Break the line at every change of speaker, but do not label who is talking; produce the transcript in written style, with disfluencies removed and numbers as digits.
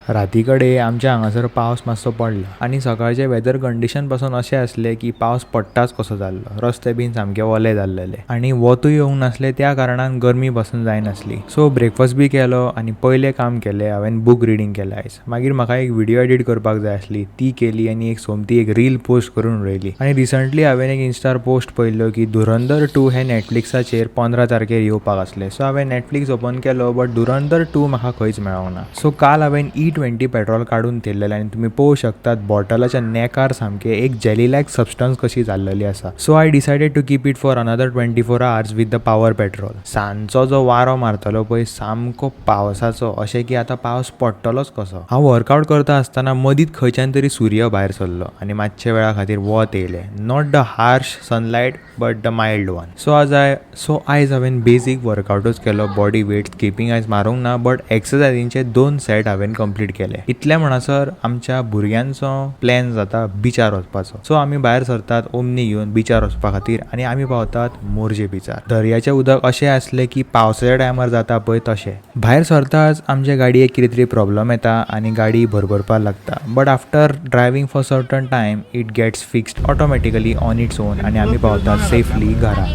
राती कडेन आमच्या हांगासर पावस मातसो पडला आनी सकाळचे वेदर कंडिशन पासून अशें आसलें की पावस पडटाच कसो जाल्लो. रस्ते बीन सामके ओले जाल्लेले आनी वतूय येवंक नासलें, त्या कारणान गरमी पासून जायनासली. सो ब्रेकफास्ट बी केलो आनी पयलें काम केलें हांवें बूक रिडींग केलें आयज. मागीर म्हाका एक व्हिडिओ एडिट करपाक जाय आसली, ती केली आनी एक सोमती एक रील पोस्ट करून उडयली. आनी रिसंटली हांवें एक इंस्टार पोस्ट पयल्लो की धुरंधर 2 हें नॅटफ्लिक्साचेर 15 तारखेर येवपाक आसलें. सो हांवें नॅटफ्लिक्स ओपन केलो बट धुरंधर 2 म्हाका खंयच मेळोंक ना. सो काल हांवें E20 पेट्रोल काडून ठेयल्लेलें आनी तुमी पळोवं शकतात बॉटलाच्या नॅकार सामके एक जेली लायक सबस्टन्स कशी जाल्लेली आसा. So I decided to keep it for another 24 hours with the power petrol. सांजचो जो वारो मारतलो पळय सामको पावसाचो, अशें की आतां पावस पडटलोच कसो. हांव वर्कआवट करता आसतना मदींच खंयच्यान तरी सूर्य भायर सरलो आनी मातशे वेळा खातीर वत येयलें. Not the harsh Sunlight but the mild one. So आयज हांवें बेसीक वर्कआवटूच केलो. बॉडी वेट स्किपींग आयज मारूंक ना बट एक्सरसायजींचे 2 सेट हांवें कंप्लीट केले. इतलें म्हणसर आमच्या भुरग्यांचो प्लॅन जाता बिचार वचपाचो. सो आमी भायर सरतात ओमनी घेवन बिचार वचपा खातीर आनी आमी पावतात मोरजे बिचार. दर्याचें उदक अशें आसलें की पावसाच्या टायमार जाता पळय तशें. भायर सरताच आमच्या गाडयेक कितें तरी प्रॉब्लम येता आनी गाडी भरभरपाक लागता. But after driving for certain time it gets fixed automatically on its own आनी आमी पावतात सेफली घरा.